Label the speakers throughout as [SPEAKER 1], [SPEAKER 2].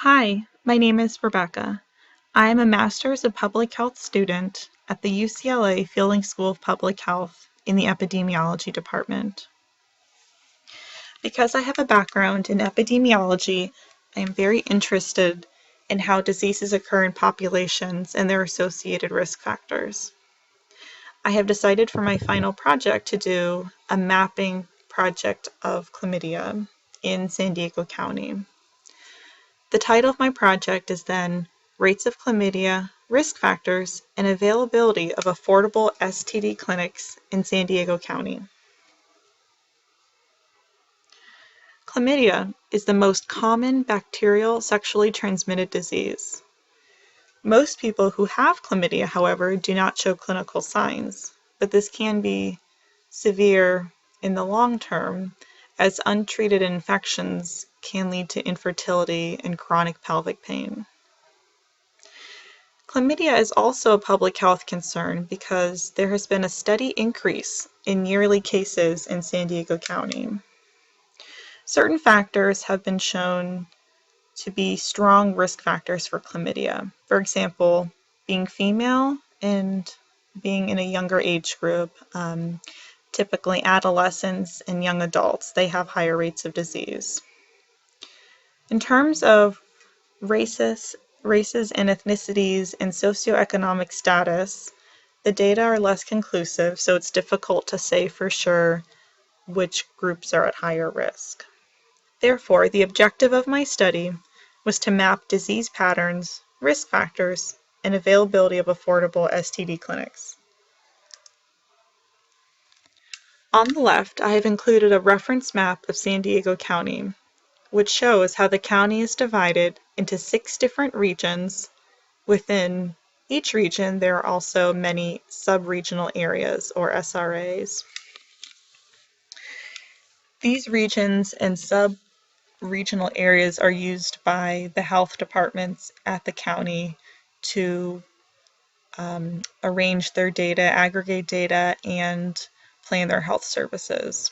[SPEAKER 1] Hi, my name is Rebecca. I am a Master's of Public Health student at the UCLA Fielding School of Public Health in the Epidemiology Department. Because I have a background in epidemiology, I am very interested in how diseases occur in populations and their associated risk factors. I have decided for my final project to do a mapping project of chlamydia in San Diego County. The title of my project is then Rates of Chlamydia, Risk Factors, and Availability of Affordable STD Clinics in San Diego County. Chlamydia is the most common bacterial sexually transmitted disease. Most people who have chlamydia, however, do not show clinical signs, but this can be severe in the long term, as untreated infections can lead to infertility and chronic pelvic pain. Chlamydia is also a public health concern because there has been a steady increase in yearly cases in San Diego County. Certain factors have been shown to be strong risk factors for chlamydia. For example, being female and being in a younger age group, typically adolescents and young adults, they have higher rates of disease. In terms of races and ethnicities and socioeconomic status, the data are less conclusive, so it's difficult to say for sure which groups are at higher risk. Therefore, the objective of my study was to map disease patterns, risk factors, and availability of affordable STD clinics. On the left, I have included a reference map of San Diego County, which shows how the county is divided into 6 different regions. Within each region, there are also many sub-regional areas, or SRAs. These regions and sub-regional areas are used by the health departments at the county to arrange their data, aggregate data, and plan their health services.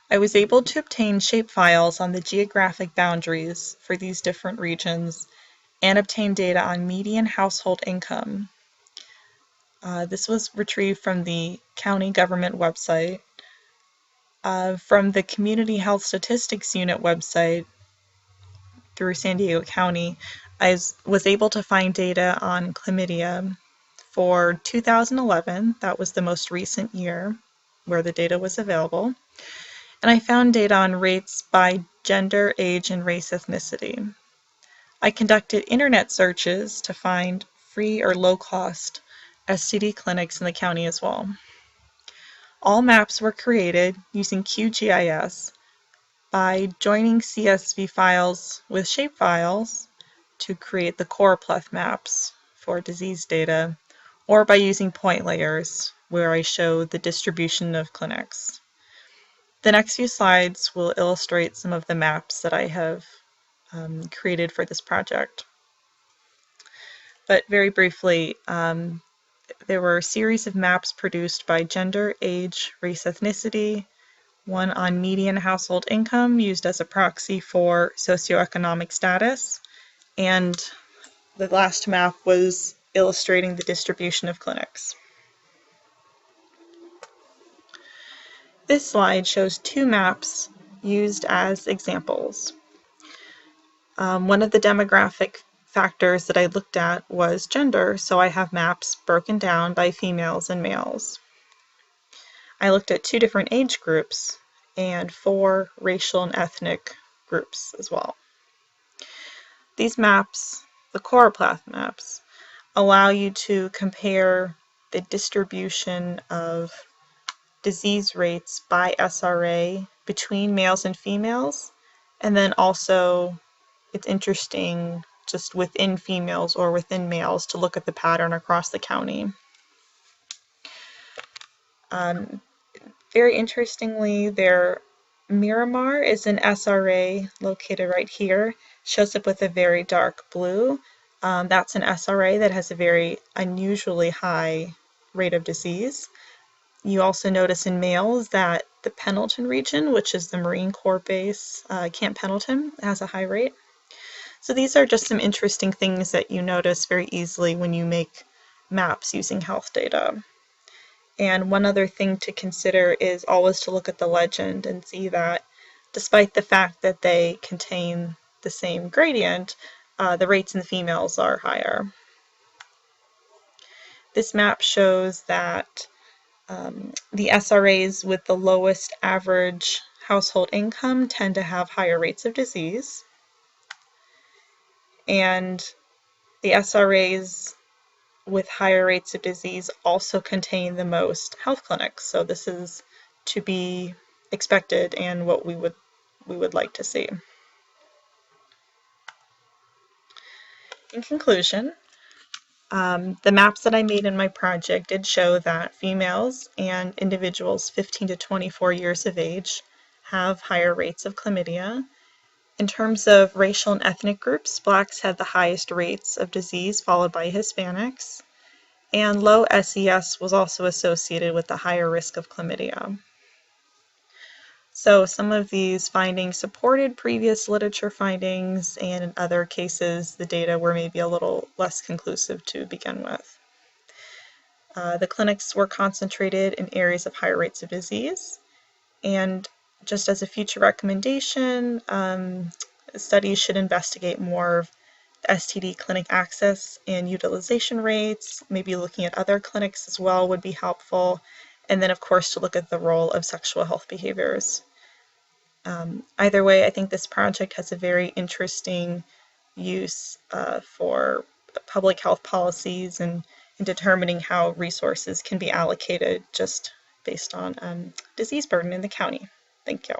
[SPEAKER 1] I was able to obtain shapefiles on the geographic boundaries for these different regions and obtain data on median household income. This was retrieved from the county government website. From the Community Health Statistics Unit website through San Diego County, I was able to find data on chlamydia for 2011. That was the most recent year where the data was available. And I found data on rates by gender, age, and race ethnicity. I conducted internet searches to find free or low-cost STD clinics in the county as well. All maps were created using QGIS by joining CSV files with shapefiles to create the choropleth maps for disease data, or by using point layers where I show the distribution of clinics. The next few slides will illustrate some of the maps that I have created for this project. But very briefly, there were a series of maps produced by gender, age, race, ethnicity, one on median household income used as a proxy for socioeconomic status, and the last map was illustrating the distribution of clinics. This slide shows 2 maps used as examples. One of the demographic factors that I looked at was gender, so I have maps broken down by females and males. I looked at 2 different age groups and 4 racial and ethnic groups as well. These maps, the choropleth maps, allow you to compare the distribution of disease rates by SRA between males and females, and then also it's interesting just within females or within males to look at the pattern across the county. Very interestingly, Miramar is an SRA located right here, shows up with a very dark blue. That's an SRA that has a very unusually high rate of disease. You also notice in males that the Pendleton region, which is the Marine Corps base, Camp Pendleton, has a high rate. So these are just some interesting things that you notice very easily when you make maps using health data. And one other thing to consider is always to look at the legend and see that despite the fact that they contain the same gradient, the rates in the females are higher. This map shows that the SRAs with the lowest average household income tend to have higher rates of disease, and the SRAs with higher rates of disease also contain the most health clinics. So this is to be expected and what we would like to see. In conclusion, the maps that I made in my project did show that females and individuals 15 to 24 years of age have higher rates of chlamydia. In terms of racial and ethnic groups, Blacks had the highest rates of disease, followed by Hispanics, and low SES was also associated with the higher risk of chlamydia. So some of these findings supported previous literature findings, and in other cases the data were maybe a little less conclusive to begin with. The clinics were concentrated in areas of higher rates of disease, and just as a future recommendation, studies should investigate more of the STD clinic access and utilization rates. Maybe looking at other clinics as well would be helpful, and then of course to look at the role of sexual health behaviors. Either way, I think this project has a very interesting use for public health policies and in determining how resources can be allocated just based on disease burden in the county. Thank you.